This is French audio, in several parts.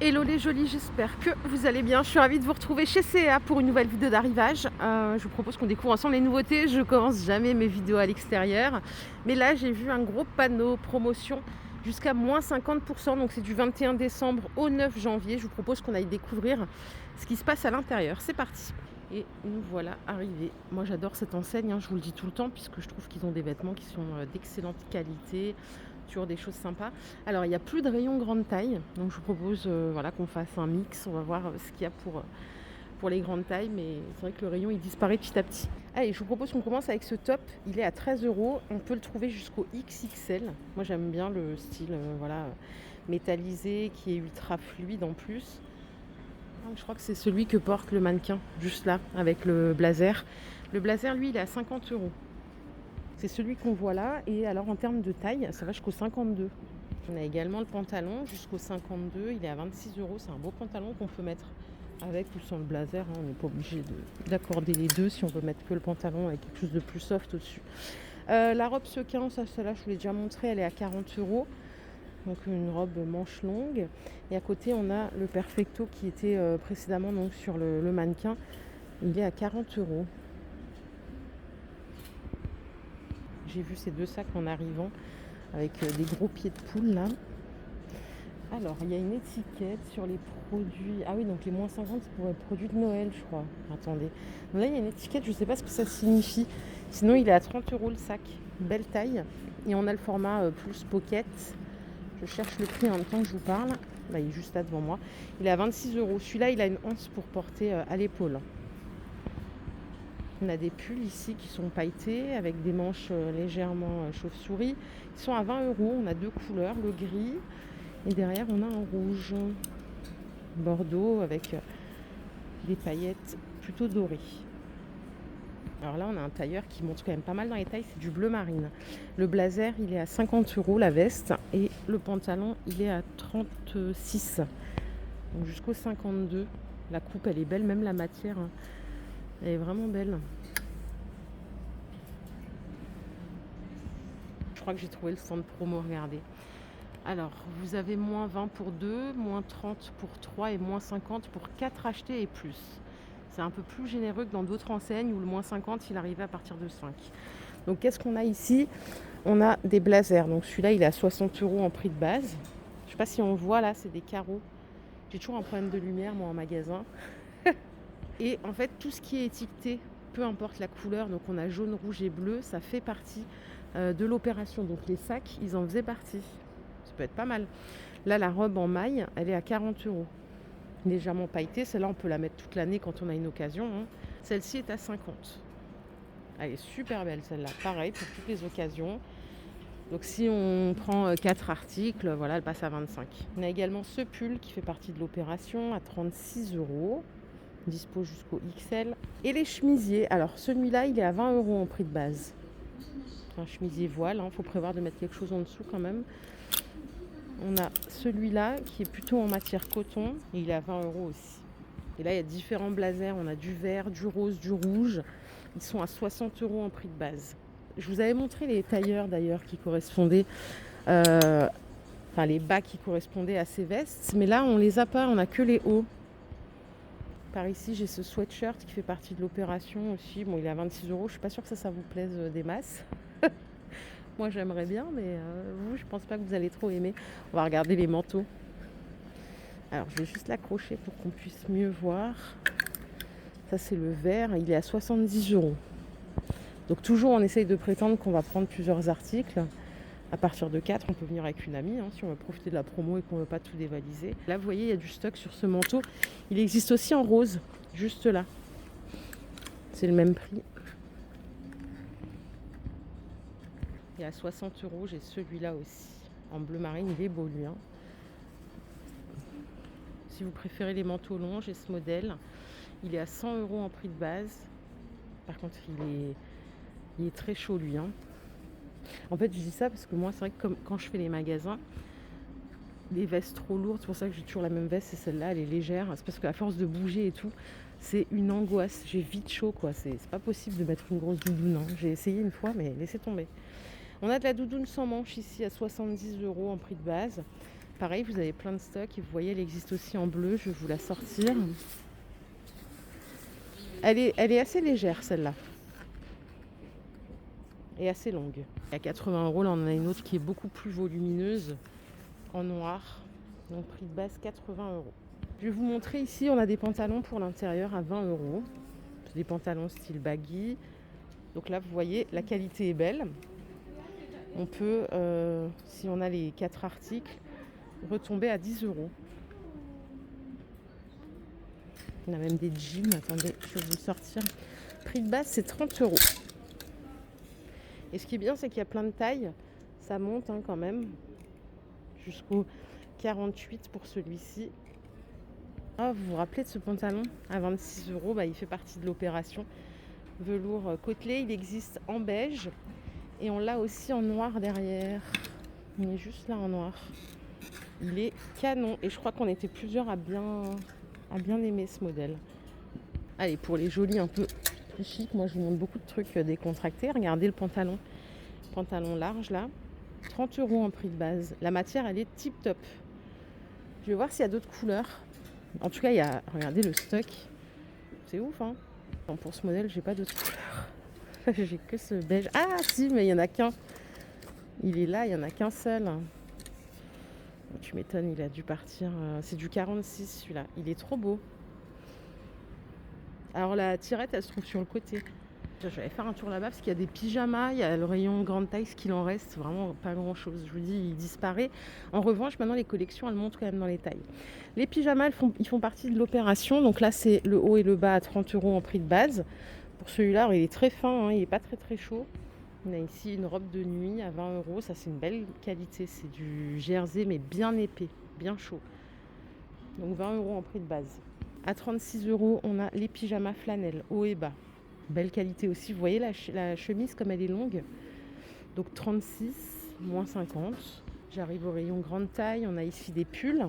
Hello les jolis, j'espère que vous allez bien. Je suis ravie de vous retrouver chez CA pour une nouvelle vidéo d'arrivage. Je vous propose qu'on découvre ensemble les nouveautés. Je commence jamais mes vidéos à l'extérieur. Mais là, j'ai vu un gros panneau promotion jusqu'à moins 50%. Donc c'est du 21 décembre au 9 janvier. Je vous propose qu'on aille découvrir ce qui se passe à l'intérieur. C'est parti. Et nous voilà arrivés. Moi j'adore cette enseigne, je vous le dis tout le temps, puisque je trouve qu'ils ont des vêtements qui sont d'excellente qualité, toujours des choses sympas. Alors il n'y a plus de rayon grande taille, donc je vous propose voilà, qu'on fasse un mix. On va voir ce qu'il y a pour les grandes tailles, mais c'est vrai que le rayon il disparaît petit à petit. Allez, je vous propose qu'on commence avec ce top. Il est à 13 euros. On peut le trouver jusqu'au XXL. Moi j'aime bien le style voilà, métallisé qui est ultra fluide en plus. Je crois que c'est celui que porte le mannequin, juste là, avec le blazer. Le blazer, lui, il est à 50 euros. C'est celui qu'on voit là. Et alors, en termes de taille, ça va jusqu'au 52. On a également le pantalon jusqu'au 52. Il est à 26 euros. C'est un beau pantalon qu'on peut mettre avec ou sans le blazer. On n'est pas obligé d'accorder les deux si on veut mettre que le pantalon avec quelque chose de plus soft au-dessus. La robe sequin, celle-là, je vous l'ai déjà montré, elle est à 40 euros. Donc une robe manche longue, et à côté on a le perfecto qui était précédemment donc sur le mannequin. Il est à 40 euros. J'ai vu ces deux sacs en arrivant avec des gros pieds de poule là. Alors il y a une étiquette sur les produits. Ah oui, donc les moins 50 c'est pour les produits de Noël, je crois. Attendez, donc là il y a une étiquette, je ne sais pas ce que ça signifie. Sinon il est à 30 euros le sac, belle taille, et on a le format plus pocket. Je cherche le prix en même temps que je vous parle. Bah, il est juste là devant moi. Il est à 26 euros. Celui-là, il a une anse pour porter à l'épaule. On a des pulls ici qui sont pailletés avec des manches légèrement chauve-souris. Ils sont à 20 euros. On a deux couleurs, le gris et derrière on a un rouge bordeaux avec des paillettes plutôt dorées. Alors là, on a un tailleur qui montre quand même pas mal dans les tailles, c'est du bleu marine. Le blazer, il est à 50 euros la veste, et le pantalon, il est à 36. Donc jusqu'au 52. La coupe, elle est belle, même la matière, elle est vraiment belle. Je crois que j'ai trouvé le stand promo, regardez. Alors, vous avez moins 20 pour 2, moins 30 pour 3 et moins 50 pour 4 achetés et plus. C'est un peu plus généreux que dans d'autres enseignes où le moins 50 il arrivait à partir de 5. Donc qu'est-ce qu'on a ici? On a des blazers. Donc celui-là il est à 60 euros en prix de base. Je ne sais pas si on voit là, c'est des carreaux. J'ai toujours un problème de lumière moi en magasin. Et en fait tout ce qui est étiqueté, peu importe la couleur, donc on a jaune, rouge et bleu, ça fait partie de l'opération. Donc les sacs ils en faisaient partie. Ça peut être pas mal. Là la robe en maille elle est à 40 euros. Légèrement pailletée, celle-là on peut la mettre toute l'année quand on a une occasion. Celle-ci est à 50. Elle est super belle celle-là, pareil pour toutes les occasions. Donc si on prend 4 articles, voilà, elle passe à 25. On a également ce pull qui fait partie de l'opération à 36 euros, dispo jusqu'au XL. Et les chemisiers, alors celui-là il est à 20 euros en prix de base. Un chemisier voile, faut prévoir de mettre quelque chose en dessous quand même. On a celui-là qui est plutôt en matière coton, et il est à 20 euros aussi. Et là, il y a différents blazers. On a du vert, du rose, du rouge. Ils sont à 60 euros en prix de base. Je vous avais montré les tailleurs d'ailleurs qui correspondaient, les bas qui correspondaient à ces vestes. Mais là, on les a pas, on n'a que les hauts. Par ici, j'ai ce sweatshirt qui fait partie de l'opération aussi. Bon, il est à 26 euros. Je suis pas sûre que ça vous plaise des masses. Moi j'aimerais bien, mais vous, je pense pas que vous allez trop aimer. On va regarder les manteaux. Alors je vais juste l'accrocher pour qu'on puisse mieux voir. Ça c'est le vert, il est à 70 euros. Donc toujours on essaye de prétendre qu'on va prendre plusieurs articles. À partir de 4, on peut venir avec une amie si on veut profiter de la promo et qu'on ne veut pas tout dévaliser. Là vous voyez, il y a du stock sur ce manteau. Il existe aussi en rose, juste là. C'est le même prix. Et à 60 euros, j'ai celui-là aussi. En bleu marine, il est beau lui. Si vous préférez les manteaux longs, j'ai ce modèle. Il est à 100 euros en prix de base. Par contre, il est très chaud lui. En fait, je dis ça parce que moi, c'est vrai que quand je fais les magasins, les vestes trop lourdes, c'est pour ça que j'ai toujours la même veste, c'est celle-là, elle est légère. C'est parce qu'à force de bouger et tout, c'est une angoisse. J'ai vite chaud, quoi. C'est pas possible de mettre une grosse doudoune. J'ai essayé une fois, mais laissez tomber. On a de la doudoune sans manche ici à 70 euros en prix de base. Pareil, vous avez plein de stocks et vous voyez, elle existe aussi en bleu. Je vais vous la sortir. Elle est assez légère, celle-là. Et assez longue. À 80 €, là, on en a une autre qui est beaucoup plus volumineuse, en noir. Donc, prix de base, 80 €. Je vais vous montrer ici, on a des pantalons pour l'intérieur à 20 €. C'est des pantalons style baggy. Donc là, vous voyez, la qualité est belle. On peut, si on a les 4 articles, retomber à 10 €. On a même des jeans. Attendez, je vais vous le sortir. Prix de base, c'est 30 €. Et ce qui est bien, c'est qu'il y a plein de tailles. Ça monte quand même. Jusqu'au 48 pour celui-ci. Ah, vous vous rappelez de ce pantalon à 26 €, il fait partie de l'opération. Velours côtelé, il existe en beige. Et on l'a aussi en noir derrière. Il est juste là en noir. Il est canon. Et je crois qu'on était plusieurs à bien aimer ce modèle. Allez, pour les jolis un peu plus chic, moi je vous montre beaucoup de trucs décontractés. Regardez le pantalon. Pantalon large là. 30 € en prix de base. La matière, elle est tip top. Je vais voir s'il y a d'autres couleurs. En tout cas, il y a, regardez le stock. C'est ouf, hein. Bon, pour ce modèle, j'ai pas d'autres couleurs. J'ai que ce beige. Ah si, mais il y en a qu'un. Il est là, il y en a qu'un seul. Tu m'étonnes, il a dû partir. C'est du 46 celui-là. Il est trop beau. Alors la tirette, elle se trouve sur le côté. Je vais aller faire un tour là-bas parce qu'il y a des pyjamas, il y a le rayon grande taille, ce qu'il en reste, vraiment pas grand-chose. Je vous dis, il disparaît. En revanche, maintenant les collections, elles montent quand même dans les tailles. Les pyjamas, ils font partie de l'opération. Donc là, c'est le haut et le bas à 30 € en prix de base. Pour celui-là, il est très fin, il n'est pas très très chaud. On a ici une robe de nuit à 20 €. Ça, c'est une belle qualité. C'est du jersey, mais bien épais, bien chaud. Donc 20 € en prix de base. À 36 €, on a les pyjamas flanelle, haut et bas. Belle qualité aussi. Vous voyez la chemise comme elle est longue. Donc 36, moins 50. J'arrive au rayon grande taille. On a ici des pulls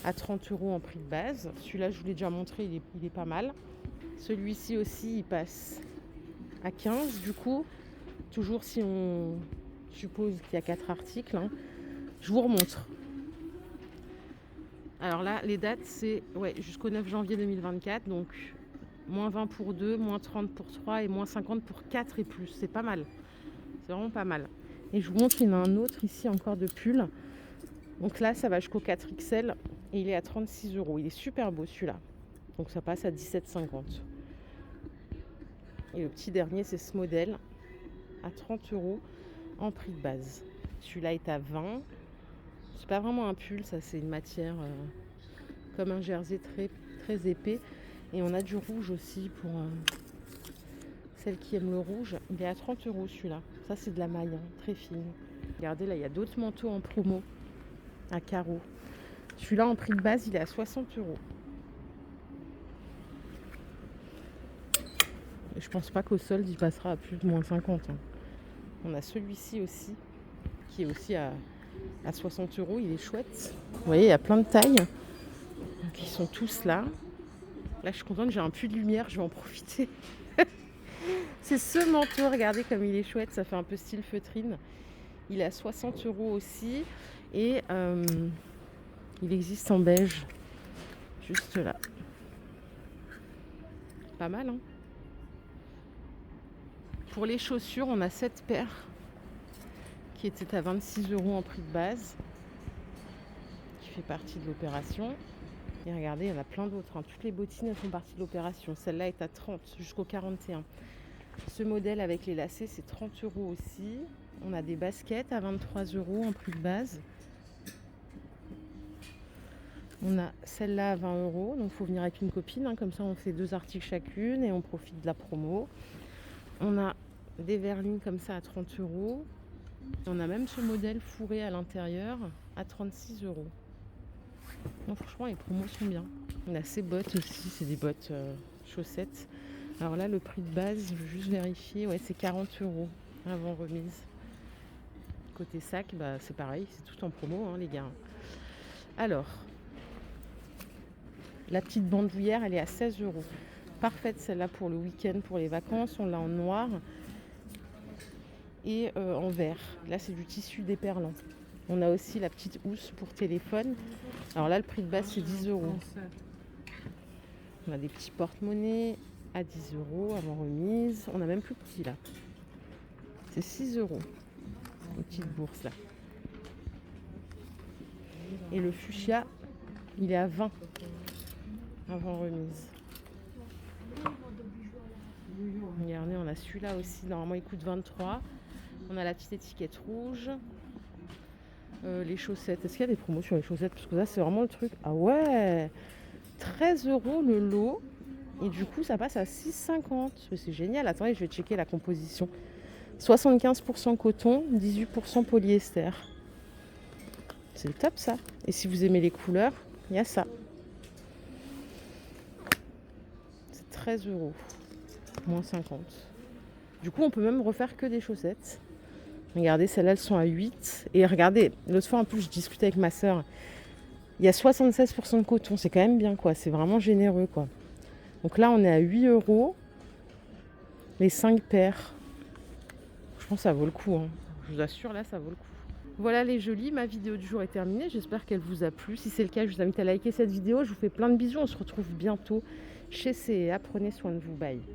à 30 € en prix de base. Celui-là, je vous l'ai déjà montré, il est pas mal. Celui-ci aussi, il passe à 15 du coup. Toujours si on suppose qu'il y a 4 articles. Je vous remontre. Alors là, les dates, c'est jusqu'au 9 janvier 2024. Donc, moins 20 pour 2, moins 30 pour 3 et moins 50 pour 4 et plus. C'est pas mal. C'est vraiment pas mal. Et je vous montre, il y en a un autre ici encore de pull. Donc là, ça va jusqu'au 4XL et il est à 36 €. Il est super beau celui-là. Donc ça passe à 17,50 €. Et le petit dernier, c'est ce modèle à 30 € en prix de base. Celui-là est à 20. C'est pas vraiment un pull, ça c'est une matière comme un jersey très, très épais. Et on a du rouge aussi pour celles qui aiment le rouge. Il est à 30 € celui-là. Ça c'est de la maille, très fine. Regardez là, il y a d'autres manteaux en promo à carreaux. Celui-là en prix de base, il est à 60 €. Et je pense pas qu'au solde, il passera à plus de moins 50. On a celui-ci aussi, qui est aussi à 60 €. Il est chouette. Vous voyez, il y a plein de tailles. Donc, ils sont tous là. Là, je suis contente, j'ai un puits de lumière, je vais en profiter. C'est ce manteau, regardez comme il est chouette. Ça fait un peu style feutrine. Il est à 60 € aussi. Et il existe en beige. Juste là. Pas mal, hein. Pour les chaussures, on a cette paire qui était à 26 € en prix de base, qui fait partie de l'opération. Et regardez, il y en a plein d'autres. Toutes les bottines, elles font partie de l'opération. Celle-là est à 30 jusqu'au 41. Ce modèle avec les lacets, c'est 30 € aussi. On a des baskets à 23 € en prix de base. On a celle-là à 20 €. Donc, il faut venir avec une copine. Comme ça, on fait 2 articles chacune et on profite de la promo. On a des vernis comme ça à 30 €. On a même ce modèle fourré à l'intérieur à 36 €. Donc franchement, les promos sont bien. On a ces bottes aussi, c'est des bottes chaussettes. Alors là, le prix de base, je veux juste vérifier, c'est 40 € avant remise. Côté sac, c'est pareil, c'est tout en promo, les gars. Alors, la petite bandoulière, elle est à 16 €. Parfaite celle-là pour le week-end, pour les vacances. On l'a en noir et en vert. Là, c'est du tissu déperlant. On a aussi la petite housse pour téléphone. Alors là, le prix de base, c'est 10 euros. On a des petits porte-monnaies à 10 euros avant remise. On a même plus petit là. C'est 6 euros. Une petite bourse là. Et le fuchsia, il est à 20 avant remise. Regardez, on a celui-là aussi. Normalement, il coûte 23. On a la petite étiquette rouge. Les chaussettes. Est-ce qu'il y a des promos sur les chaussettes? Parce que là, c'est vraiment le truc. Ah ouais, 13 euros le lot. Et du coup, ça passe à 6,50. C'est génial. Attendez, je vais checker la composition. 75% coton, 18% polyester. C'est top ça. Et si vous aimez les couleurs, il y a ça. C'est 13 euros. Moins 50. Du coup, on peut même refaire que des chaussettes. Regardez, celles-là, elles sont à 8. Et regardez, l'autre fois, en plus, je discutais avec ma soeur. Il y a 76% de coton. C'est quand même bien, quoi. C'est vraiment généreux, quoi. Donc là, on est à 8 euros. Les 5 paires. Je pense que ça vaut le coup. Hein. Je vous assure, là, ça vaut le coup. Voilà les jolis, ma vidéo du jour est terminée. J'espère qu'elle vous a plu. Si c'est le cas, je vous invite à liker cette vidéo. Je vous fais plein de bisous. On se retrouve bientôt chez C&A. Prenez soin de vous. Bye.